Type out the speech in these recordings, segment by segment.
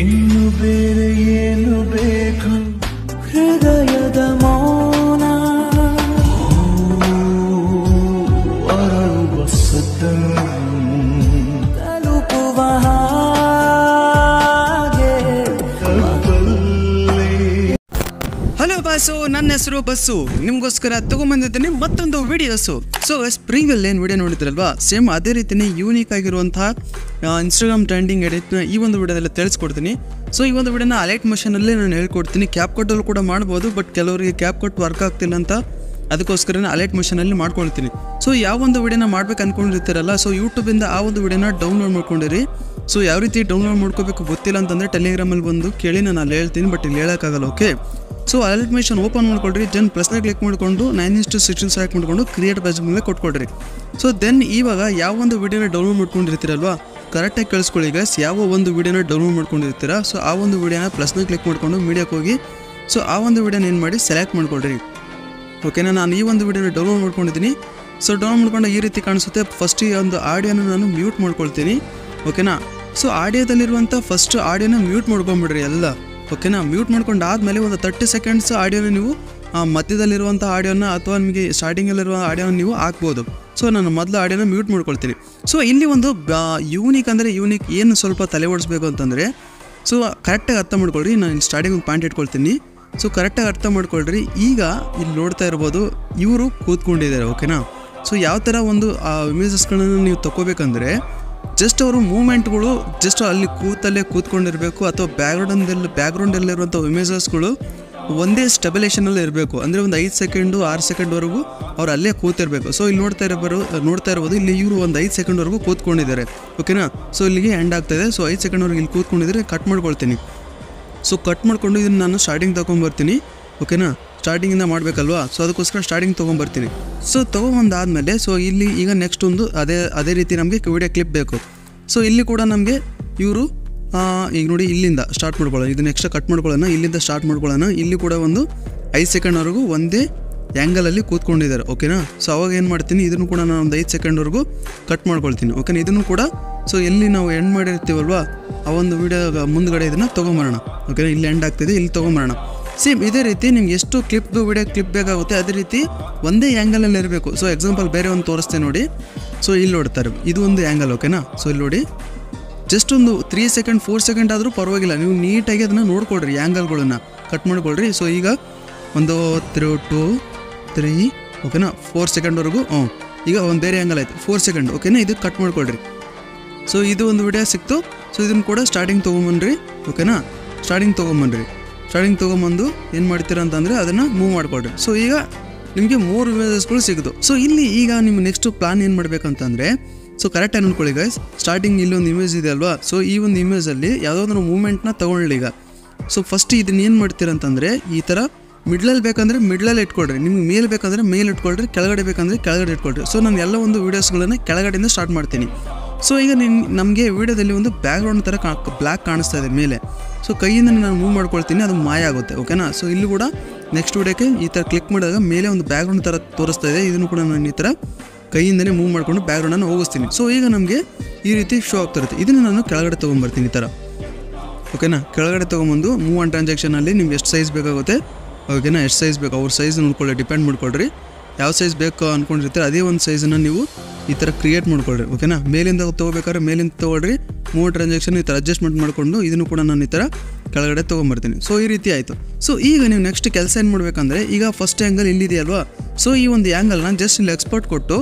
ಇನ್ನು ಬೇರೆ ಏನು ಬೇಕು ಹೃದಯದ ಮೌನ ಅರಳುವ ತಲುಪುವ ಹಲೋ ಬಾಸು, ನನ್ನ ಹೆಸರು ಬಸ್ಸು. ನಿಮ್ಗೋಸ್ಕರ ತಗೊಂಡ್ಬಂದಿದ್ದೀನಿ ಮತ್ತೊಂದು ವಿಡಿಯೋಸು. ಸೊ ಪ್ರೀವಿಯಲ್ಲಿ ಏನು ವಿಡಿಯೋ ನೋಡಿದ್ರಲ್ವಾ, ಸೇಮ್ ಅದೇ ರೀತಿಯೇ ಯೂನಿಕ್ ಆಗಿರುವಂತಹ ಇನ್ಸ್ಟಾಗ್ರಾಮ್ ಟ್ರೆಂಡಿಂಗ್ ಎಡಿಟ್ನ ಈ ಒಂದು ವಿಡಿಯೋದಲ್ಲಿ ತಿಳಿಸ್ಕೊಡ್ತೀನಿ. ಸೊ ಈ ಒಂದು ವಿಡಿಯೋನ ಅಲೈಟ್ ಮೋಷನಲ್ಲಿ ನಾನು ಹೇಳ್ಕೊಡ್ತೀನಿ. ಕ್ಯಾಪ್ ಕಟ್ಟಲ್ಲಿ ಕೂಡ ಮಾಡ್ಬೋದು, ಬಟ್ ಕೆಲವರಿಗೆ ಕ್ಯಾಪ್ ಕಟ್ ವರ್ಕ್ ಆಗ್ತಿಲ್ಲ ಅಂತ ಅದಕ್ಕೋಸ್ಕರ ಅಲೈಟ್ ಮೋಷನಲ್ಲಿ ಮಾಡ್ಕೊಳ್ತೀನಿ. ಸೊ ಯಾವ ಒಂದು ವಿಡಿಯೋನ ಮಾಡ್ಬೇಕು ಅನ್ಕೊಂಡಿರ್ತೀರಲ್ಲ, ಸೊ ಯೂಟ್ಯೂಬಿಂದ ಆ ಒಂದು ವಿಡಿಯೋನ ಡೌನ್ಲೋಡ್ ಮಾಡ್ಕೊಂಡಿರಿ. ಸೊ ಯಾವ ರೀತಿ ಡೌನ್ಲೋಡ್ ಮಾಡ್ಕೋಬೇಕು ಗೊತ್ತಿಲ್ಲ ಅಂತಂದರೆ ಟೆಲಿಗ್ರಾಮಲ್ಲಿ ಬಂದು ಕೇಳಿ, ನಾನು ಅಲ್ಲಿ ಹೇಳ್ತೀನಿ, ಬಟ್ ಇಲ್ಲಿ ಹೇಳೋಕ್ಕಾಗಲ್ಲ. Okay, so Alight motion open ಮಾಡ್ಕೊಳ್ರಿ. ದೆನ್ ಪ್ಲಸ್ನ ಕ್ಲಿಕ್ ಮಾಡಿಕೊಂಡು 9:16 ಸೆಲೆಕ್ಟ್ ಮಾಡಿಕೊಂಡು ಕ್ರಿಯೇಟ್ ಪೇಜ್ ಮೇಲೆ ಕೊಟ್ಕೊಡ್ರಿ. ಸೊ ದೆನ್ ಇವಾಗ ಯಾವ ಒಂದು ವಿಡಿಯೋನ ಡೌನ್ಲೋಡ್ ಮಾಡ್ಕೊಂಡಿರ್ತೀರಲ್ವಾ, ಕರೆಕ್ಟಾಗಿ ಕೇಳಿಸ್ಕೊಳ್ಳಿ ಗೈಸ್. ಯಾವ ಒಂದು ವಿಡಿಯೋನ ಡೌನ್ಲೋಡ್ ಮಾಡ್ಕೊಂಡಿರ್ತೀರಾ, ಸೊ ಆ ಒಂದು ವಿಡಿಯೋನ ಪ್ಲಸ್ನ ಕ್ಲಿಕ್ ಮಾಡಿಕೊಂಡು ಮೀಡಿಯಾಕ್ಕೆ ಹೋಗಿ ಸೊ ಆ ಒಂದು ವಿಡಿಯೋನ ಏನು ಮಾಡಿ ಸೆಲೆಕ್ಟ್ ಮಾಡ್ಕೊಳ್ರಿ. ಓಕೆನಾ, ನಾನು ಈ ಒಂದು ವಿಡಿಯೋನ ಡೌನ್ಲೋಡ್ ಮಾಡ್ಕೊಂಡಿದ್ದೀನಿ. ಸೊ ಡೌನ್ಲೋಡ್ ಮಾಡ್ಕೊಂಡು ಈ ರೀತಿ ಕಾಣಿಸುತ್ತೆ. ಫಸ್ಟ್ ಈ ಒಂದು ಆಡಿಯೋನ ನಾನು ಮ್ಯೂಟ್ ಮಾಡ್ಕೊಳ್ತೀನಿ. ಓಕೆನಾ, ಸೊ ಆಡಿಯೋದಲ್ಲಿರುವಂಥ ಫಸ್ಟ್ ಆಡಿಯೋನ ಮ್ಯೂಟ್ ಮಾಡ್ಕೊಂಬಿಡ್ರಿ ಎಲ್ಲ. ಓಕೆನಾ, ಮ್ಯೂಟ್ ಮಾಡ್ಕೊಂಡು ಆದಮೇಲೆ ಒಂದು 30 ಸೆಕೆಂಡ್ಸ್ ಆಡಿಯೋನ ನೀವು ಮಧ್ಯದಲ್ಲಿರುವಂಥ ಆಡಿಯೋನ ಅಥವಾ ನಿಮಗೆ ಸ್ಟಾರ್ಟಿಂಗಲ್ಲಿರುವ ಆಡಿಯೋನ ನೀವು ಹಾಕ್ಬೋದು. ಸೊ ನಾನು ಮೊದಲು ಆಡಿಯೋನ ಮ್ಯೂಟ್ ಮಾಡ್ಕೊಳ್ತೀನಿ. ಸೊ ಇಲ್ಲಿ ಒಂದು ಯೂನಿಕ್ ಅಂದರೆ ಯೂನಿಕ್ ಏನು ಸ್ವಲ್ಪ ತಲೆ ಓಡಿಸ್ಬೇಕು ಅಂತಂದರೆ, ಸೊ ಕರೆಕ್ಟಾಗಿ ಅರ್ಥ ಮಾಡ್ಕೊಳ್ರಿ. ನಾನು ಇಲ್ಲಿ ಸ್ಟಾರ್ಟಿಂಗ್ ಒಂದು ಪಾಯಿಂಟ್ ಇಟ್ಕೊಳ್ತೀನಿ. ಸೊ ಕರೆಕ್ಟಾಗಿ ಅರ್ಥ ಮಾಡ್ಕೊಳ್ರಿ. ಈಗ ಇಲ್ಲಿ ನೋಡ್ತಾ ಇರ್ಬೋದು, ಇವರು ಕೂತ್ಕೊಂಡಿದ್ದಾರೆ. ಓಕೆನಾ, ಸೊ ಯಾವ ಥರ ಒಂದು ಇಮೇಜಸ್ಗಳನ್ನು ನೀವು ತಗೋಬೇಕಂದ್ರೆ, ಜಸ್ಟ್ ಅವರು ಮೂಮೆಂಟ್ಗಳು ಜಸ್ಟ್ ಅಲ್ಲಿ ಕೂತ್ಕೊಂಡಿರಬೇಕು, ಅಥವಾ ಬ್ಯಾಕ್ಗ್ರೌಂಡಲ್ಲಿರುವಂಥ ಇಮೇಜಸ್ಗಳು ಒಂದೇ ಸ್ಟೆಬಿಲೇಷನಲ್ಲಿ ಇರಬೇಕು. ಅಂದರೆ ಒಂದು 5 ಸೆಕೆಂಡು 6 ಸೆಕೆಂಡ್ವರೆಗೂ ಅವ್ರು ಅಲ್ಲೇ ಕೂತಿರಬೇಕು. ಸೊ ಇಲ್ಲಿ ನೋಡ್ತಾ ಇರ್ಬೋದು, ಇಲ್ಲಿ ಇವರು ಒಂದು 5 ಸೆಕೆಂಡ್ವರೆಗೂ ಕೂತ್ಕೊಂಡಿದ್ದಾರೆ. ಓಕೆನಾ, ಸೊ ಇಲ್ಲಿಗೆ ಎಂಡ್ ಆಗ್ತಾಯಿದೆ. ಸೊ 5 ಸೆಕೆಂಡ್ವರೆಗೆ ಇಲ್ಲಿ ಕೂತ್ಕೊಂಡಿದ್ದಾರೆ. ಕಟ್ ಮಾಡ್ಕೊಳ್ತೀನಿ. ಸೊ ಕಟ್ ಮಾಡಿಕೊಂಡು ಇದನ್ನು ನಾನು ಸ್ಟಾರ್ಟಿಂಗ್ ತೊಗೊಂಬರ್ತೀನಿ. ಓಕೆನಾ, ಸ್ಟಾರ್ಟಿಂಗಿಂದ ಮಾಡಬೇಕಲ್ವಾ, ಸೊ ಅದಕ್ಕೋಸ್ಕರ ಸ್ಟಾರ್ಟಿಂಗ್ ತೊಗೊಂಬರ್ತೀನಿ. ಸೊ ತೊಗೊಂಬಂದಾದಮೇಲೆ ಸೊ ಇಲ್ಲಿ ಈಗ ನೆಕ್ಸ್ಟ್ ಒಂದು ಅದೇ ರೀತಿ ನಮಗೆ ವಿಡಿಯೋ ಕ್ಲಿಪ್ ಬೇಕು. ಸೊ ಇಲ್ಲಿ ಕೂಡ ನಮಗೆ ಇವರು ಈಗ ನೋಡಿ ಇಲ್ಲಿಂದ ಸ್ಟಾರ್ಟ್ ಮಾಡ್ಕೊಳ್ಳೋಣ. ಇದನ್ನ ಎಕ್ಸ್ಟ್ರಾ ಕಟ್ ಮಾಡ್ಕೊಳ್ಳೋಣ, ಇಲ್ಲಿಂದ ಸ್ಟಾರ್ಟ್ ಮಾಡ್ಕೊಳ್ಳೋಣ. ಇಲ್ಲಿ ಕೂಡ ಒಂದು 5 ಸೆಕೆಂಡ್ವರೆಗೂ ಒಂದೇ ಆ್ಯಂಗಲಲ್ಲಿ ಕೂತ್ಕೊಂಡಿದ್ದಾರೆ. ಓಕೆನಾ, ಸೊ ಅವಾಗ ಏನು ಮಾಡ್ತೀನಿ, ಇದನ್ನು ಕೂಡ ನಾನು ಒಂದು 5 ಸೆಕೆಂಡ್ವರೆಗೂ ಕಟ್ ಮಾಡ್ಕೊಳ್ತೀನಿ. ಓಕೆನಾ, ಇದನ್ನು ಕೂಡ ಸೊ ಎಲ್ಲಿ ನಾವು ಎಂಡ್ ಮಾಡಿರ್ತೀವಲ್ವ ಆ ಒಂದು ವಿಡಿಯೋ ಮುಂದ್ಗಡೆ ಇದನ್ನು ತೊಗೊಂಬರೋಣ. ಓಕೆನಾ, ಇಲ್ಲಿ ಎಂಡ್ ಆಗ್ತಿದೆ, ಇಲ್ಲಿ ತೊಗೊಂಬರೋಣ. ಸೇಮ್ ಇದೇ ರೀತಿ ನಿಮ್ಗೆ ಎಷ್ಟು ವಿಡಿಯೋ ಕ್ಲಿಪ್ ಬೇಕಾಗುತ್ತೆ ಅದೇ ರೀತಿ ಒಂದೇ ಆ್ಯಂಗಲಲ್ಲಿ ಇರಬೇಕು. ಸೊ ಎಕ್ಸಾಂಪಲ್ ಬೇರೆ ಒಂದು ತೋರಿಸ್ತೇನೆ ನೋಡಿ. ಸೊ ಇಲ್ಲಿ ನೋಡ್ತಾರೆ, ಇದು ಒಂದು ಆ್ಯಂಗಲ್. ಓಕೆನಾ, ಸೊ ಇಲ್ಲಿ ನೋಡಿ ಜಸ್ಟ್ ಒಂದು 3 ಸೆಕೆಂಡ್ 4 ಸೆಕೆಂಡ್ ಆದರೂ ಪರವಾಗಿಲ್ಲ, ನೀವು ನೀಟಾಗಿ ಅದನ್ನು ನೋಡ್ಕೊಳ್ರಿ, ಆ್ಯಂಗಲ್ಗಳನ್ನು ಕಟ್ ಮಾಡ್ಕೊಳ್ರಿ. ಸೊ ಈಗ ಒಂದು 3, 2, 3 ಓಕೆನಾ 4 ಸೆಕೆಂಡ್ವರೆಗೂ ಈಗ ಒಂದು ಬೇರೆ ಆ್ಯಂಗಲ್ ಆಯಿತು 4 ಸೆಕೆಂಡ್. ಓಕೆನಾ, ಇದು ಕಟ್ ಮಾಡ್ಕೊಳ್ರಿ. ಸೊ ಇದು ಒಂದು ವಿಡಿಯೋ ಸಿಕ್ತು. ಸೊ ಇದನ್ನು ಕೂಡ ಸ್ಟಾರ್ಟಿಂಗ್ ತೊಗೊಂಬನ್ರಿ. ಓಕೆನಾ, ಸ್ಟಾರ್ಟಿಂಗ್ ತೊಗೊಂಬಂದು ಏನು ಮಾಡ್ತೀರಾ ಅಂತಂದರೆ ಅದನ್ನು ಮೂವ್ ಮಾಡ್ಕೊಳ್ರಿ. ಸೊ ಈಗ ನಿಮಗೆ 3 ಇಮೇಜಸ್ಗಳು ಸಿಗೋದು. ಸೊ ಇಲ್ಲಿ ಈಗ ನಿಮ್ಮ ನೆಕ್ಸ್ಟ್ ಪ್ಲಾನ್ ಏನು ಮಾಡಬೇಕಂತಂದರೆ, ಸೊ ಕರೆಕ್ಟಾಗಿ ನೋಡ್ಕೊಳ್ಳಿ ಗೈಸ್. ಸ್ಟಾರ್ಟಿಂಗ್ ಇಲ್ಲಿ ಒಂದು ಇಮೇಜ್ ಇದೆ ಅಲ್ವಾ, ಸೊ ಈ ಒಂದು ಇಮೇಜಲ್ಲಿ ಯಾವುದೋ ಒಂದು ಮೂಮೆಂಟ್ನ ತೊಗೊಳ್ಳಿ. ಈಗ ಸೊ ಫಸ್ಟ್ ಇದನ್ನ ಏನು ಮಾಡ್ತೀರಂತಂದರೆ, ಈ ಥರ ಮಿಡ್ಲಲ್ಲಿ ಬೇಕಂದರೆ ಮಿಡ್ಲಲ್ಲಿ ಇಟ್ಕೊಳ್ರಿ, ನಿಮ್ಗೆ ಮೇಲೆ ಬೇಕಂದರೆ ಮೇಲೆ ಇಟ್ಕೊಳ್ರಿ, ಕೆಳಗಡೆ ಬೇಕಂದರೆ ಕೆಳಗಡೆ ಇಟ್ಕೊಳ್ರಿ. ಸೊ ನಾನು ಎಲ್ಲ ಒಂದು ವೀಡಿಯೋಸ್ಗಳನ್ನು ಕೆಳಗಡೆಯಿಂದ ಸ್ಟಾರ್ಟ್ ಮಾಡ್ತೀನಿ. ಸೊ ಈಗ ನಮಗೆ ವೀಡಿಯೋದಲ್ಲಿ ಒಂದು ಬ್ಯಾಕ್ಗ್ರೌಂಡ್ ಥರ ಬ್ಲ್ಯಾಕ್ ಕಾಣಿಸ್ತಾ ಇದೆ ಮೇಲೆ. ಸೊ ಕೈಯಿಂದ ನಾನು ಮೂವ್ ಮಾಡ್ಕೊಳ್ತೀನಿ, ಅದು ಮಾಯ ಆಗುತ್ತೆ. ಓಕೆನಾ, ಸೊ ಇಲ್ಲಿ ಕೂಡ ನೆಕ್ಸ್ಟ್ ವೀಡಿಯೋಕ್ಕೆ ಈ ಥರ ಕ್ಲಿಕ್ ಮಾಡಿದಾಗ ಮೇಲೆ ಒಂದು ಬ್ಯಾಕ್ಗ್ರೌಂಡ್ ಥರ ತೋರಿಸ್ತಾ ಇದೆ. ಇದನ್ನು ಕೂಡ ನಾನು ಈ ಥರ ಕೈಯಿಂದನೇ ಮೂವ್ ಮಾಡಿಕೊಂಡು ಬ್ಯಾಕ್ಗ್ರೌಂಡನ್ನು ಹೋಗಿಸ್ತೀನಿ. ಸೊ ಈಗ ನಮಗೆ ಈ ರೀತಿ ಶೋ ಆಗ್ತಿರುತ್ತೆ. ಇದನ್ನು ನಾನು ಕೆಳಗಡೆ ತೊಗೊಂಬರ್ತೀನಿ ಈ ಥರ. ಓಕೆನಾ, ಕೆಳಗಡೆ ತೊಗೊಂಬಂದು ಮೂವ್ ಆ್ಯಂಡ್ ಟ್ರಾನ್ಸಾಕ್ಷನಲ್ಲಿ ನಿಮ್ಗೆ ಎಷ್ಟು ಸೈಜ್ ಬೇಕಾಗುತ್ತೆ. ಓಕೆನಾ, ಎಷ್ಟು ಸೈಜ್ ಬೇಕು ಅವ್ರ ಸೈಜ್ ನೋಡ್ಕೊಳ್ಳಿ, ಡಿಪೆಂಡ್ ಮಾಡ್ಕೊಳ್ರಿ. ಯಾವ ಸೈಜ್ ಬೇಕು ಅಂದ್ಕೊಂಡಿರ್ತೀರ ಅದೇ ಒಂದು ಸೈಜನ್ನು ನೀವು ಈ ಥರ ಕ್ರಿಯೇಟ್ ಮಾಡ್ಕೊಳ್ರಿ. ಓಕೆನಾ, ಮೇಲಿಂದ ತೊಗೋಬೇಕಾದ್ರೆ ಮೇಲಿಂದ ತೊಗೊಳ್ರಿ. ಮೂವ್ ಟ್ರಾನ್ಸಾಕ್ಷನ್ ಈ ಥರ ಅಡ್ಜಸ್ಟ್ಮೆಂಟ್ ಮಾಡಿಕೊಂಡು ಇದನ್ನು ಕೂಡ ನಾನು ಈ ಥರ ಕೆಳಗಡೆ ತೊಗೊಂಬರ್ತೀನಿ. ಸೊ ಈ ರೀತಿ ಆಯಿತು. ಸೊ ಈಗ ನೀವು ನೆಕ್ಸ್ಟ್ ಕೆಲಸ ಏನು ಮಾಡಬೇಕಂದ್ರೆ, ಈಗ ಫಸ್ಟ್ ಆ್ಯಂಗಲ್ ಇಲ್ಲಿದೆಯಲ್ವಾ, ಸೊ ಈ ಒಂದು ಆ್ಯಂಗಲ್ನ ಜಸ್ಟ್ ಇಲ್ಲಿ ಎಕ್ಸ್ಪೋರ್ಟ್ ಕೊಟ್ಟು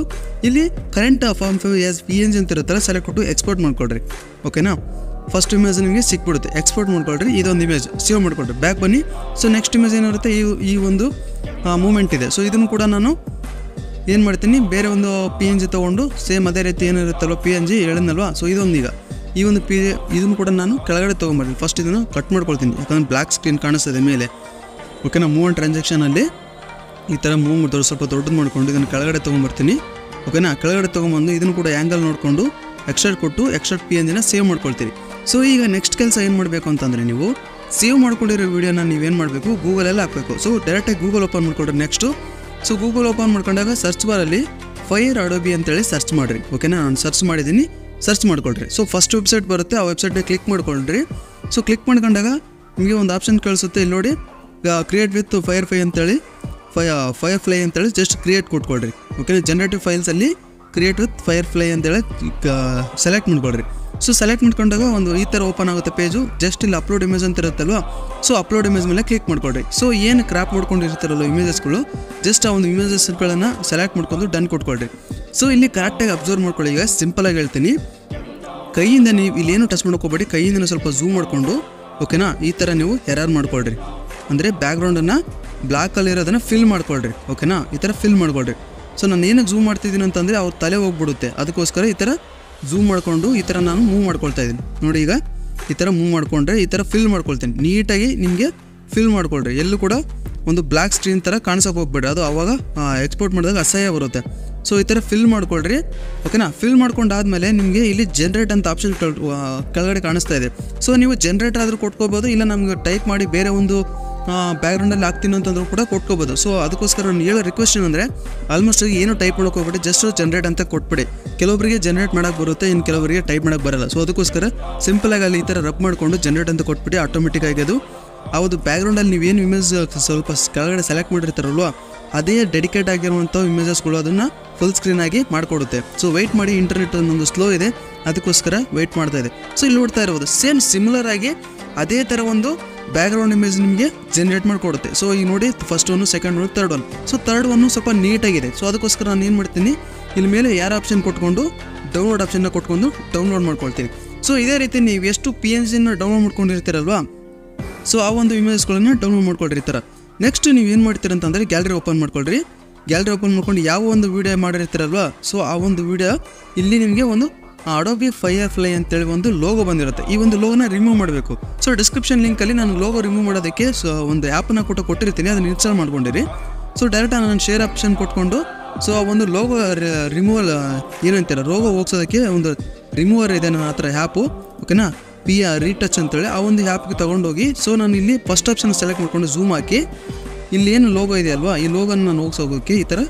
ಇಲ್ಲಿ ಕರೆಂಟ್ ಫಾರ್ಮ್ PNG ಅಂತ ಇರುತ್ತಲ್ಲ ಸೆಲೆಕ್ಟ್ ಕೊಟ್ಟು ಎಕ್ಸ್ಪೋರ್ಟ್ ಮಾಡ್ಕೊಳ್ರಿ. ಓಕೆನಾ, ಫಸ್ಟ್ ಇಮೇಜ್ ನಿಮಗೆ ಸಿಕ್ಬಿಡುತ್ತೆ, ಎಕ್ಸ್ಪೋರ್ಟ್ ಮಾಡ್ಕೊಳ್ರಿ. ಇದೊಂದು ಇಮೇಜ್ ಸೇವ್ ಮಾಡ್ಕೊಳ್ರಿ, ಬ್ಯಾಕ್ ಬನ್ನಿ. ಸೊ ನೆಕ್ಸ್ಟ್ ಇಮೇಜ್ ಏನಿರುತ್ತೆ, ಈ ಒಂದು ಮೂಮೆಂಟ್ ಇದೆ. ಸೊ ಇದನ್ನು ಕೂಡ ನಾನು ಏನು ಮಾಡ್ತೀನಿ, ಬೇರೆ ಒಂದು PNG ತೊಗೊಂಡು ಸೇಮ್ ಅದೇ ರೀತಿ ಏನಿರುತ್ತಲ್ವ PNG ಹೇಳಿದ್ನಲ್ವ, ಸೊ ಇದೊಂದು ಈಗ ಈ ಒಂದು ಇದನ್ನು ಕೂಡ ನಾನು ಕೆಳಗಡೆ ತೊಗೊಂಬರ್ತೀನಿ. ಫಸ್ಟ್ ಇದನ್ನು ಕಟ್ ಮಾಡ್ಕೊಳ್ತೀನಿ, ಯಾಕಂದರೆ ಬ್ಲ್ಯಾಕ್ ಸ್ಕ್ರೀನ್ ಕಾಣಿಸ್ತದೆ ಮೇಲೆ. ಓಕೆನಾ, ಮೂವ್ ಆ್ಯಂಡ್ ಟ್ರಾನ್ಸಾಕ್ಷನಲ್ಲಿ ಈ ಥರ ಮೂವ್ ಮಾಡ್ತಾರೆ, ಸ್ವಲ್ಪ ದೊಡ್ಡದು ಮಾಡ್ಕೊಂಡು ಇದನ್ನು ಕೆಳಗಡೆ ತೊಗೊಂಬರ್ತೀನಿ. ಓಕೆನಾ, ಕೆಳಗಡೆ ತೊಗೊಂಬಂದು ಇದನ್ನು ಕೂಡ ಆ್ಯಂಗಲ್ ನೋಡಿಕೊಂಡು ಎಕ್ಸ್ಟ್ರಾಕ್ಟ್ ಕೊಟ್ಟು ಎಕ್ಸ್ಟ್ರಾಕ್ಟ್ PNGನ ಸೇವ್ ಮಾಡ್ಕೊಳ್ತೀರಿ. ಸೊ ಈಗ ನೆಕ್ಸ್ಟ್ ಕೆಲಸ ಏನು ಮಾಡಬೇಕು ಅಂತಂದರೆ, ನೀವು ಸೇವ್ ಮಾಡ್ಕೊಂಡಿರೋ ವೀಡಿಯೋನ ನೀವೇನು ಮಾಡಬೇಕು, ಗೂಗಲಲ್ಲಿ ಹಾಕಬೇಕು. ಸೊ ಡೈರೆಕ್ಟಾಗಿ ಗೂಗಲ್ ಓಪನ್ ಮಾಡ್ಕೊಳ್ರಿ. ನೆಕ್ಸ್ಟು ಸೊ ಗೂಗಲ್ ಓಪನ್ ಮಾಡ್ಕೊಂಡಾಗ ಸರ್ಚ್ ಬಾರಲ್ಲಿ ಫೈರ್ ಅಡೋಬಿ ಅಂತೇಳಿ ಸರ್ಚ್ ಮಾಡಿರಿ. ಓಕೆನಾ, ನಾನು ಸರ್ಚ್ ಮಾಡಿದ್ದೀನಿ. ಸರ್ಚ್ ಮಾಡ್ಕೊಳ್ರಿ. ಸೊ ಫಸ್ಟ್ ವೆಬ್ಸೈಟ್ ಬರುತ್ತೆ, ಆ ವೆಬ್ಸೈಟ್ನ ಕ್ಲಿಕ್ ಮಾಡ್ಕೊಳ್ರಿ. ಸೊ ಕ್ಲಿಕ್ ಮಾಡ್ಕೊಂಡಾಗ ನಿಮಗೆ ಒಂದು ಆಪ್ಷನ್ ಕಳಿಸುತ್ತೆ, ಇಲ್ಲಿ ನೋಡಿ ಕ್ರಿಯೇಟ್ ವಿತ್ ಫೈರ್ಫ್ಲೈ ಅಂತೇಳಿ ಫೈರ್ಫ್ಲೈ ಅಂತೇಳಿ ಜಸ್ಟ್ ಕ್ರಿಯೇಟ್ ಕೊಟ್ಕೊಳ್ರಿ. ಓಕೆ, ಜನರೇಟಿವ್ ಫೈಲ್ಸಲ್ಲಿ ಕ್ರಿಯೇಟ್ ವಿತ್ ಫೈರ್ಫ್ಲೈ ಅಂತೇಳಿ ಸೆಲೆಕ್ಟ್ ಮಾಡ್ಕೊಳ್ರಿ. ಸೊ ಸೆಲೆಕ್ಟ್ ಮಾಡ್ಕೊಂಡಾಗ ಒಂದು ಈ ಥರ ಓಪನ್ ಆಗುತ್ತೆ ಪೇಜು. ಜಸ್ಟ್ ಇಲ್ಲಿ ಅಪ್ಲೋಡ್ ಇಮೇಜ್ ಅಂತ ಇರುತ್ತಲ್ವ, ಸೊ ಅಪ್ಲೋಡ್ ಇಮೇಜ್ ಮೇಲೆ ಕ್ಲಿಕ್ ಮಾಡ್ಕೊಳ್ರಿ. ಸೊ ಏನು ಕ್ರಾಪ್ ಮಾಡ್ಕೊಂಡಿರ್ತಾರಲ್ಲ ಇಮೇಜಸ್ಗಳು, ಜಸ್ಟ್ ಆ ಒಂದು ಇಮೇಜಸ್ಗಳನ್ನು ಸೆಲೆಕ್ಟ್ ಮಾಡ್ಕೊಂಡು ಡನ್ ಕೊಟ್ಕೊಳ್ರಿ. ಸೊ ಇಲ್ಲಿ ಕರೆಕ್ಟಾಗಿ ಅಬ್ಸರ್ವ್ ಮಾಡ್ಕೊಳ್ಳಿ. ಈಗ ಸಿಂಪಲಾಗಿ ಹೇಳ್ತೀನಿ, ಕೈಯಿಂದ ನೀವು ಇಲ್ಲೇನು ಟಚ್ ಮಾಡ್ಕೋಬೇಡಿ, ಕೈಯಿಂದ ಸ್ವಲ್ಪ ಝೂಮ್ ಮಾಡಿಕೊಂಡು ಓಕೆನಾ ಈ ಥರ ನೀವು ಎರರ್ ಮಾಡ್ಕೊಳ್ರಿ. ಅಂದರೆ ಬ್ಯಾಕ್ಗ್ರೌಂಡನ್ನು ಬ್ಲ್ಯಾಕಲ್ಲಿರೋದನ್ನು ಫಿಲ್ ಮಾಡ್ಕೊಳ್ರಿ. ಓಕೆನಾ, ಈ ಥರ ಫಿಲ್ ಮಾಡ್ಕೊಳ್ರಿ. ಸೊ ನಾನು ಏನಕ್ಕೆ ಝೂಮ್ ಮಾಡ್ತಿದ್ದೀನಿ ಅಂತಂದರೆ ಅವ್ರ ತಲೆ ಹೋಗ್ಬಿಡುತ್ತೆ, ಅದಕ್ಕೋಸ್ಕರ ಈ ಥರ ಝೂಮ್ ಮಾಡಿಕೊಂಡು ಈ ಥರ ನಾನು ಮೂವ್ ಮಾಡ್ಕೊಳ್ತಾ ಇದ್ದೀನಿ ನೋಡಿ. ಈಗ ಈ ಥರ ಮೂವ್ ಮಾಡಿಕೊಂಡ್ರೆ ಈ ಥರ ಫಿಲ್ ಮಾಡ್ಕೊಳ್ತೀನಿ. ನೀಟಾಗಿ ನಿಮಗೆ ಫಿಲ್ ಮಾಡ್ಕೊಳ್ರಿ. ಎಲ್ಲೂ ಕೂಡ ಒಂದು ಬ್ಲ್ಯಾಕ್ ಸ್ಕ್ರೀನ್ ಥರ ಕಾಣಿಸೋಕೆ ಹೋಗ್ಬೇಡ್ರಿ, ಅದು ಆವಾಗ ಎಕ್ಸ್ಪೋರ್ಟ್ ಮಾಡಿದಾಗ ಅಸಹ್ಯ ಬರುತ್ತೆ. ಸೊ ಈ ಥರ ಫಿಲ್ ಮಾಡ್ಕೊಳ್ರಿ. ಓಕೆನಾ, ಫಿಲ್ ಮಾಡ್ಕೊಂಡಾದ್ಮೇಲೆ ನಿಮಗೆ ಇಲ್ಲಿ ಜನ್ರೇಟ್ ಅಂತ ಆಪ್ಷನ್ ಕೆಳಗಡೆ ಕಾಣಿಸ್ತಾ ಇದೆ. ಸೊ ನೀವು ಜನ್ರೇಟ್ ಆದರೂ ಕೊಟ್ಕೋಬೋದು, ಇಲ್ಲ ನಮ್ಗೆ ಟೈಪ್ ಮಾಡಿ ಬೇರೆ ಒಂದು ಬ್ಯಾಕ್ಗ್ರೌಂಡಲ್ಲಿ ಹಾಕ್ತೀನಿ ಅಂತಂದ್ರೂ ಕೂಡ ಕೊಟ್ಕೋಬೋದು. ಸೊ ಅದಕ್ಕೋಸ್ಕರ ನಾನು ಹೇಳೋ ರಿಕ್ವೆಸ್ಟ್ ಏನಂದರೆ ಆಲ್ಮೋಸ್ಟ್ ಏನು ಟೈಪ್ ಮಾಡೋಕೆ ಹೋಗ್ಬಿಟ್ಟು ಜಸ್ಟ್ ಜನ್ರೇಟ್ ಅಂತ ಕೊಟ್ಬಿಡಿ. ಕೆಲವೊಬ್ಬರಿಗೆ ಜನ್ರೇಟ್ ಮಾಡೋಕ್ಕೆ ಬರುತ್ತೆ, ಇನ್ನು ಕೆಲವರಿಗೆ ಟೈಪ್ ಮಾಡೋಕ್ಕೆ ಬರಲ್ಲ. ಸೊ ಅದಕ್ಕೋಸ್ಕರ ಸಿಂಪಲಾಗಿ ಅಲ್ಲಿ ಈ ಥರ ರಬ್ ಮಾಡಿಕೊಂಡು ಜನ್ರೇಟ್ ಅಂತ ಕೊಟ್ಬಿಟ್ಟು ಆಟೋಮೆಟಿಕ್ಕಾಗಿ ಅದು ಅದು ಬ್ಯಾಕ್ಗ್ರೌಂಡಲ್ಲಿ ನೀವೇನು ಇಮೇಜ್ ಸ್ವಲ್ಪ ಕೆಳಗಡೆ ಸೆಲೆಕ್ಟ್ ಮಾಡಿರ್ತಾರಲ್ವ, ಅದೇ ಡೆಡಿಕೇಟ್ ಆಗಿರುವಂಥ ಇಮೇಜಸ್ಗಳು ಅದನ್ನು ಫುಲ್ ಸ್ಕ್ರೀನಾಗಿ ಮಾಡಿಕೊಡುತ್ತೆ. ಸೊ ವೆಯ್ಟ್ ಮಾಡಿ, ಇಂಟರ್ನೆಟ್ ಒಂದೊಂದು ಸ್ಲೋ ಇದೆ, ಅದಕ್ಕೋಸ್ಕರ ವೆಯ್ಟ್ ಮಾಡ್ತಾ ಇದೆ. ಸೊ ಇಲ್ಲಿ ನೋಡ್ತಾ ಇರ್ಬೋದು ಸೇಮ್ ಸಿಮಿಲರ್ ಆಗಿ ಅದೇ ಥರ ಒಂದು ಬ್ಯಾಕ್ಗ್ರೌಂಡ್ ಇಮೇಜ್ ನಿಮಗೆ ಜನ್ರೇಟ್ ಮಾಡಿಕೊಡುತ್ತೆ. ಸೊ ಈಗ ನೋಡಿ first one, second one, third one. So third one ಸ್ವಲ್ಪ ನೀಟಾಗಿದೆ. ಸೊ ಅದಕ್ಕೋಸ್ಕರ ನಾನು ಏನು ಮಾಡ್ತೀನಿ, ಇಲ್ಲಿ ಮೇಲೆ ಯಾರು ಆಪ್ಷನ್ ಕೊಟ್ಕೊಂಡು ಡೌನ್ಲೋಡ್ ಆಪ್ಷನ್ನ ಕೊಟ್ಕೊಂಡು ಡೌನ್ಲೋಡ್ ಮಾಡ್ಕೊಳ್ತೀನಿ. ಸೊ ಇದೇ ರೀತಿ ನೀವು ಎಷ್ಟು PNGನ ಡೌನ್ಲೋಡ್ ಮಾಡ್ಕೊಂಡಿರ್ತೀರಲ್ವಾ, ಸೊ ಆ ಒಂದು ಇಮೇಜಸ್ಗಳನ್ನು ಡೌನ್ಲೋಡ್ ಮಾಡ್ಕೊಳ್ರಿ ಈ ಥರ. ನೆಕ್ಸ್ಟ್ ನೀವು ಏನು ಮಾಡ್ತೀರ ಅಂತಂದರೆ ಗ್ಯಾಲರಿ ಓಪನ್ ಮಾಡ್ಕೊಳ್ರಿ. ಗ್ಯಾಲರಿ ಓಪನ್ ಮಾಡ್ಕೊಂಡು ಯಾವ ಒಂದು ವೀಡಿಯೋ ಮಾಡಿರ್ತೀರಲ್ವಾ, ಸೊ ಆ ಒಂದು ವೀಡಿಯೋ ಇಲ್ಲಿ ನಿಮಗೆ ಒಂದು ಅಡೋಬಿ ಫೈರ್ಫ್ಲೈ ಅಂತೇಳಿ ಒಂದು ಲೋಗೋ ಬಂದಿರುತ್ತೆ. ಈ ಒಂದು ಲೋಗೋನ ರಿಮೂವ್ ಮಾಡಬೇಕು. ಸೊ ಡಿಸ್ಕ್ರಿಪ್ಷನ್ ಲಿಂಕಲ್ಲಿ ನಾನು ಲೋಗೋ ರಿಮೂವ್ ಮಾಡೋದಕ್ಕೆ ಒಂದು ಆ್ಯಪನ್ನು ಕೊಟ್ಟಿರ್ತೀನಿ, ಅದನ್ನು ಇನ್ಸ್ಟಾಲ್ ಮಾಡ್ಕೊಂಡಿರಿ. ಸೊ ಡೈರೆಕ್ಟ್ ನಾನು ಶೇರ್ ಆಪ್ಷನ್ ಕೊಟ್ಕೊಂಡು ಸೊ ಆ ಒಂದು ಲೋಗೋ ರಿಮೂವಲ್ ಏನಂತೀರ ಲೋಗೋ ಹೋಗ್ಸೋದಕ್ಕೆ ಒಂದು ರಿಮೂವರ್ ಇದೆ ನನ್ನ ಹತ್ರ ಆ್ಯಪು. ಓಕೆನಾ, ರೀಟಚ್ ಅಂತೇಳಿ ಆ ಒಂದು ಆ್ಯಪ್ಗೆ ತೊಗೊಂಡೋಗಿ ಸೊ ನಾನು ಇಲ್ಲಿ ಫಸ್ಟ್ ಆಪ್ಷನ್ ಸೆಲೆಕ್ಟ್ ಮಾಡ್ಕೊಂಡು ಝೂಮ್ ಹಾಕಿ ಇಲ್ಲಿ ಏನು ಲೋಗೋ ಇದೆ ಅಲ್ವಾ, ಈ ಲೋಗೋನ ನಾನು ಹೋಗ್ಸೋಗೋಕ್ಕೆ ಈ ಥರ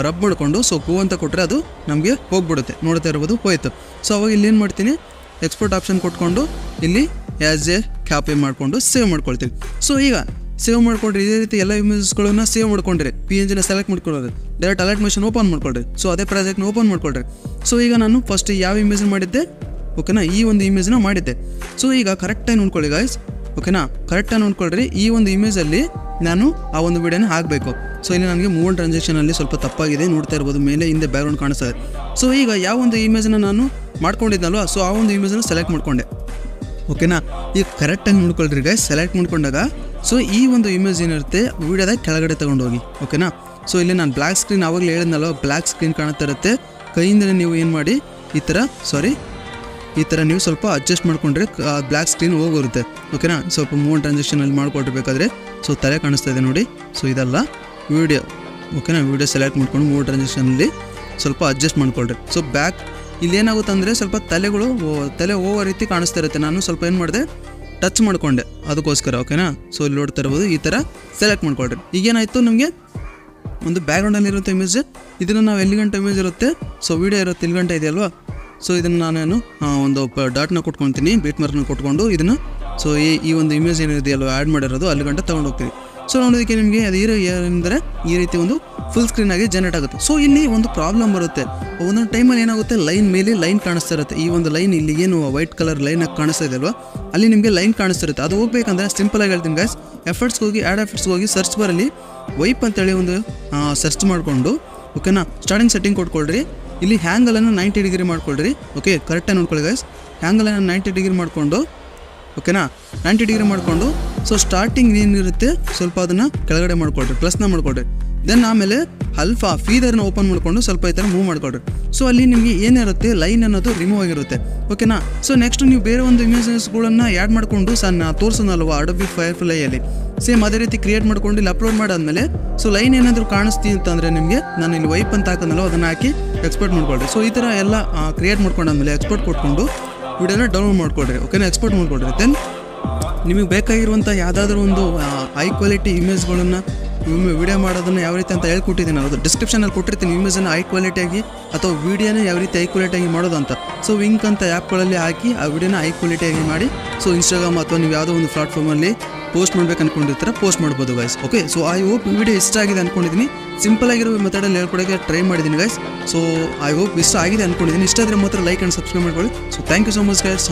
ರಬ್ ಮಾಡಿಕೊಂಡು ಸೊ ಗೋ ಅಂತ ಕೊಟ್ಟರೆ ಅದು ನಮಗೆ ಹೋಗ್ಬಿಡುತ್ತೆ. ನೋಡ್ತಾ ಇರ್ಬೋದು ಹೋಯ್ತು. ಸೊ ಅವಾಗ ಇಲ್ಲಿ ಏನು ಮಾಡ್ತೀನಿ, ಎಕ್ಸ್ಪೋರ್ಟ್ ಆಪ್ಷನ್ ಕೊಟ್ಕೊಂಡು ಇಲ್ಲಿ ಆ್ಯಸ್ ಎ ಕ್ಯಾಪಿ ಮಾಡಿಕೊಂಡು ಸೇವ್ ಮಾಡ್ಕೊಳ್ತೀನಿ. ಸೊ ಈಗ ಸೇವ್ ಮಾಡ್ಕೊಂಡ್ರಿ, ಇದೇ ರೀತಿ ಎಲ್ಲ ಇಮೇಜಸ್ಗಳನ್ನ ಸೇವ್ ಮಾಡ್ಕೊಂಡ್ರಿ, PNGನ ಸೆಲೆಕ್ಟ್ ಮಾಡ್ಕೊಳ್ಳೋದು, ಡೈರೆಕ್ಟ್ ಅಲರ್ಟ್ ಮೆಷಿನ್ ಓಪನ್ ಮಾಡ್ಕೊಳ್ರಿ. ಸೊ ಅದೇ ಪ್ರಾಜೆಕ್ಟ್ನ ಓಪನ್ ಮಾಡ್ಕೊಳ್ರಿ. ಸೊ ಈಗ ನಾನು ಫಸ್ಟ್ ಯಾವ ಇಮೇಜ್ ಮಾಡಿದ್ದೆ, ಓಕೆನಾ, ಈ ಒಂದು ಇಮೇಜ್ನ ಮಾಡಿದ್ದೆ. ಸೊ ಈಗ ಕರೆಕ್ಟಾಗಿ ನೋಡ್ಕೊಳ್ಳಿ ಗಾಯ್ಸ್, ಓಕೆನಾ, ಕರೆಕ್ಟಾಗಿ ನೋಡ್ಕೊಳ್ರಿ. ಈ ಒಂದು ಇಮೇಜಲ್ಲಿ ನಾನು ಆ ಒಂದು ವಿಡಿಯೋನ ಹಾಕಬೇಕು. ಸೊ ಇಲ್ಲಿ ನನಗೆ ಮೂವ್ ಟ್ರಾನ್ಸಾಕ್ಷನಲ್ಲಿ ಸ್ವಲ್ಪ ತಪ್ಪಾಗಿದೆ, ನೋಡ್ತಾ ಇರ್ಬೋದು ಮೇಲೆ ಹಿಂದೆ ಬ್ಯಾಕ್ಗ್ರೌಂಡ್ ಕಾಣಿಸ್ತಾ ಇದೆ. ಸೊ ಈಗ ಯಾವ ಒಂದು ಇಮೇಜನ್ನ ನಾನು ಮಾಡ್ಕೊಂಡಿದ್ದಲ್ವ, ಸೊ ಆ ಒಂದು ಇಮೇಜನ್ನು ಸೆಲೆಕ್ಟ್ ಮಾಡ್ಕೊಂಡೆ. ಓಕೆನಾ, ಈಗ ಕರೆಕ್ಟಾಗಿ ನೋಡ್ಕೊಳ್ರಿ ಗೈಸ್. ಸೆಲೆಕ್ಟ್ ಮಾಡ್ಕೊಂಡಾಗ ಸೊ ಈ ಒಂದು ಇಮೇಜ್ ಏನಿರುತ್ತೆ ವೀಡಿಯೋದಾಗ ಕೆಳಗಡೆ ತೊಗೊಂಡೋಗಿ. ಓಕೆನಾ, ಸೊ ಇಲ್ಲಿ ನಾನು ಬ್ಲ್ಯಾಕ್ ಸ್ಕ್ರೀನ್ ಆವಾಗಲೇ ಹೇಳಿದ್ನಲ್ವ, ಬ್ಲ್ಯಾಕ್ ಸ್ಕ್ರೀನ್ ಕಾಣ್ತಾ ಇರುತ್ತೆ. ಕೈಯಿಂದಲೇ ನೀವು ಏನು ಮಾಡಿ ಈ ಥರ ನೀವು ಸ್ವಲ್ಪ ಅಡ್ಜಸ್ಟ್ ಮಾಡ್ಕೊಂಡ್ರೆ ಬ್ಲ್ಯಾಕ್ ಸ್ಕ್ರೀನ್ ಹೋಗಿರುತ್ತೆ. ಓಕೆನಾ, ಸ್ವಲ್ಪ ಮೂವ್ ಟ್ರಾನ್ಸಾಕ್ಷನಲ್ಲಿ ಮಾಡ್ಕೊಳ್ಬೇಕಾದ್ರೆ ಸೊ ತಲೆ ಕಾಣಿಸ್ತಾ ಇದೆ ನೋಡಿ. ಸೊ ಇದೆಲ್ಲ ವೀಡಿಯೋ. ಓಕೆನಾ, ವೀಡಿಯೋ ಸೆಲೆಕ್ಟ್ ಮಾಡ್ಕೊಂಡು ಮೂವ್ ಟ್ರಾನ್ಸಾಕ್ಷನಲ್ಲಿ ಸ್ವಲ್ಪ ಅಡ್ಜಸ್ಟ್ ಮಾಡ್ಕೊಳ್ರಿ. ಸೊ ಬ್ಯಾಕ್ ಇಲ್ಲಿ ಏನಾಗುತ್ತೆ ಅಂದರೆ ಸ್ವಲ್ಪ ತಲೆ ಹೋಗೋ ರೀತಿ ಕಾಣಿಸ್ತಾ ಇರುತ್ತೆ. ನಾನು ಸ್ವಲ್ಪ ಏನು ಮಾಡಿದೆ, ಟಚ್ ಮಾಡ್ಕೊಂಡೆ ಅದಕ್ಕೋಸ್ಕರ. ಓಕೆನಾ, ಸೊ ಇಲ್ಲಿ ನೋಡ್ತಾ ಇರ್ಬೋದು ಈ ಥರ ಸೆಲೆಕ್ಟ್ ಮಾಡ್ಕೊಳ್ರಿ. ಈಗೇನಾಯಿತು, ನಮಗೆ ಒಂದು ಬ್ಯಾಕ್ಗ್ರೌಂಡಲ್ಲಿರುವಂಥ ಇಮೇಜ್, ಇದನ್ನು ನಾವು ಎಲ್ಲಿ ಗಂಟೆ ಇಮೇಜ್ ಇರುತ್ತೆ, ಸೊ ವೀಡಿಯೋ ಇರುತ್ತೆ ಇಲ್ಲಿ ಗಂಟೆ ಇದೆಯಲ್ವಾ. ಸೊ ಇದನ್ನು ನಾನೇನು ಒಂದು ಡಾಟ್ನ ಕೊಟ್ಕೊತೀನಿ, ಬೀಟ್ ಮಾರ್ಕ್ನ ಕೊಟ್ಕೊಂಡು ಇದನ್ನು ಸೊ ಈ ಒಂದು ಇಮೇಜ್ ಏನಿದೆಯಲ್ವ ಆ್ಯಡ್ ಮಾಡಿರೋದು ಅಲ್ಲಿ ಗಂಟೆ ತೊಗೊಂಡು ಹೋಗ್ತೀವಿ. ಸೊ ನೋಡೋದಕ್ಕೆ ನಿಮಗೆ ಅದು ಏನಂದರೆ ಈ ರೀತಿ ಒಂದು ಫುಲ್ ಸ್ಕ್ರೀನ್ ಆಗಿ ಜನರೇಟ್ ಆಗುತ್ತೆ. ಸೊ ಇಲ್ಲಿ ಒಂದು ಪ್ರಾಬ್ಲಮ್ ಬರುತ್ತೆ, ಒಂದೊಂದು ಟೈಮಲ್ಲಿ ಏನಾಗುತ್ತೆ, ಲೈನ್ ಮೇಲೆ ಲೈನ್ ಕಾಣಿಸ್ತಾ ಇರುತ್ತೆ. ಈ ಒಂದು ಲೈನ್ ಇಲ್ಲಿ ಏನು ವೈಟ್ ಕಲರ್ ಲೈನ್ ಆಗಿ ಕಾಣಿಸ್ತಾ ಇದೆ ಅಲ್ವಾ, ಅಲ್ಲಿ ನಿಮಗೆ ಲೈನ್ ಕಾಣಿಸ್ತಿರುತ್ತೆ. ಅದು ಹೋಗ್ಬೇಕಂದ್ರೆ ಸಿಂಪಲಾಗಿ ಹೇಳ್ತೀನಿ ಗೈಸ್, ಎಫರ್ಟ್ಸ್ಗೆ ಹೋಗಿ ಆ್ಯಡ್ ಎಫರ್ಟ್ಸ್ಗೆ ಹೋಗಿ ಸರ್ಚ್ ಬಾರಲ್ಲಿ ವೈಪ್ ಅಂತೇಳಿ ಒಂದು ಸರ್ಚ್ ಮಾಡಿಕೊಂಡು ಓಕೆನಾ, ಸ್ಟಾರ್ಟಿಂಗ್ ಸೆಟ್ಟಿಂಗ್ ಕೊಟ್ಕೊಳ್ರಿ. ಇಲ್ಲಿ ಹ್ಯಾಂಗಲನ್ನು 90 ಡಿಗ್ರಿ ಮಾಡ್ಕೊಳ್ರಿ. ಓಕೆ, ಕರೆಕ್ಟಾಗಿ ನೋಡ್ಕೊಳ್ಳಿ ಗೈಸ್, ಹ್ಯಾಂಗಲನ್ನು 90 ಡಿಗ್ರಿ ಮಾಡಿಕೊಂಡು ಓಕೆನಾ, 90 ಡಿಗ್ರಿ ಮಾಡಿಕೊಂಡು ಸೊ ಸ್ಟಾರ್ಟಿಂಗ್ ಏನಿರುತ್ತೆ ಸ್ವಲ್ಪ ಅದನ್ನು ಕೆಳಗಡೆ ಮಾಡ್ಕೊಳ್ರಿ, ಪ್ಲಸ್ನ ಮಾಡ್ಕೊಳ್ರಿ. ದೆನ್ ಆಮೇಲೆ ಅಲ್ಫಾ ಫೀದರ್ನ ಓಪನ್ ಮಾಡಿಕೊಂಡು ಸ್ವಲ್ಪ ಈ ಥರ ಮೂವ್ ಮಾಡ್ಕೊಳ್ರಿ. ಸೊ ಅಲ್ಲಿ ನಿಮಗೆ ಏನಿರುತ್ತೆ ಲೈನ್ ಅನ್ನೋದು ರಿಮೂವ್ ಆಗಿರುತ್ತೆ. ಓಕೆನಾ, ಸೊ ನೆಕ್ಸ್ಟ್ ನೀವು ಬೇರೆ ಒಂದು ಇಮೇಜಸ್ಗಳನ್ನು ಆ್ಯಡ್ ಮಾಡಿಕೊಂಡು ಸಣ್ಣ ತೋರಿಸೋನಲ್ವ ಅಡೋಬಿ ಫೈರ್ಫ್ಲೈಯಲ್ಲಿ ಸೇಮ್ ಅದೇ ರೀತಿ ಕ್ರಿಯೇಟ್ ಮಾಡ್ಕೊಂಡು ಇಲ್ಲಿ ಅಪ್ಲೋಡ್ ಮಾಡಾದ್ಮೇಲೆ ಸೊ ಲೈನ್ ಏನಾದರೂ ಕಾಣಿಸ್ತೀನಿ ಅಂತಂದರೆ ನಿಮಗೆ ನಾನು ಇಲ್ಲಿ ವೈಪ್ ಅಂತ ಹಾಕೋನಲ್ವ ಅದನ್ನು ಹಾಕಿ ಎಕ್ಸ್ಪೋರ್ಟ್ ಮಾಡ್ಕೊಳ್ರಿ. ಸೊ ಈ ಥರ ಎಲ್ಲ ಕ್ರಿಯೇಟ್ ಮಾಡ್ಕೊಂಡಾದ್ಮೇಲೆ ಎಕ್ಸ್ಪೋರ್ಟ್ ಕೊಟ್ಕೊಂಡು ವಿಡಿಯೋನ ಡೌನ್ಲೋಡ್ ಮಾಡ್ಕೊಳ್ರಿ. ಓಕೆನಾ, ಎಕ್ಸ್ಪೋರ್ಟ್ ಮಾಡ್ಕೊಳ್ರಿ. ದೆನ್ ನಿಮಗೆ ಬೇಕಾಗಿರುವಂಥ ಯಾವುದಾದ್ರೂ ಒಂದು ಹೈ ಕ್ವಾಲಿಟಿ ಇಮೇಜ್ಗಳನ್ನು ವಿಡಿಯೋ ಮಾಡೋದನ್ನು ಯಾವ ರೀತಿ ಅಂತ ಹೇಳ್ಕೊಟ್ಟಿದ್ದೀನಿ, ಅದು ಡಿಸ್ಕ್ರಿಪ್ಷನಲ್ಲಿ ಕೊಟ್ಟಿರ್ತೀನಿ. ಇಮೇಜನ್ನು ಹೈ ಕ್ವಾಲಿಟಿಯಾಗಿ ಅಥವಾ ವಿಡಿಯೋನ ಯಾವ ರೀತಿ ಹೈ ಕ್ವಾಲಿಟಿಯಾಗಿ ಮಾಡೋದು ಅಂತ. ಸೊ ವಿಂಕ್ ಅಂತ ಆ್ಯಪ್ಗಳಲ್ಲಿ ಹಾಕಿ ಆ ವಿಡಿಯೋನ ಹೈ ಕ್ವಾಲಿಟಿಯಾಗಿ ಮಾಡಿ ಸೊ ಇನ್ಸ್ಟಾಗ್ರಾಮ್ ಅಥವಾ ನೀವು ಯಾವುದೋ ಒಂದು ಪ್ಲಾಟ್ಫಾರ್ಮಲ್ಲಿ ಪೋಸ್ಟ್ ಮಾಡ್ಬೇಕು ಅನ್ಕೊಂಡಿರ್ತಾರೆ, ಪೋಸ್ಟ್ ಮಾಡ್ಬೋದು guys. Okay, so I hope video ಇಷ್ಟ ಆಗಿದೆ ಅನ್ಕೊಂಡಿದ್ದೀನಿ. ಸಿಂಪಲ್ ಆಗಿರೋ ಮೆಥಡಲ್ಲಿ ಹೇಳ್ಕೊಡೋಕ್ಕೆ ಟ್ರೈ ಮಾಡಿದ್ದೀನಿ ಗೈಸ್. ಸೊ ಐ ಹೋಪ್ ಇಷ್ಟ ಆಗಿದೆ ಅನ್ಕೊಂಡಿದ್ದೀನಿ. ಇಷ್ಟ ಆದರೆ ಮಾತ್ರ ಲೈಕ್ ಆ್ಯಂಡ್ ಸಬ್ಸ್ಕ್ರೈಬ್ ಮಾಡ್ಕೊಳ್ಳಿ. So thank you so much guys.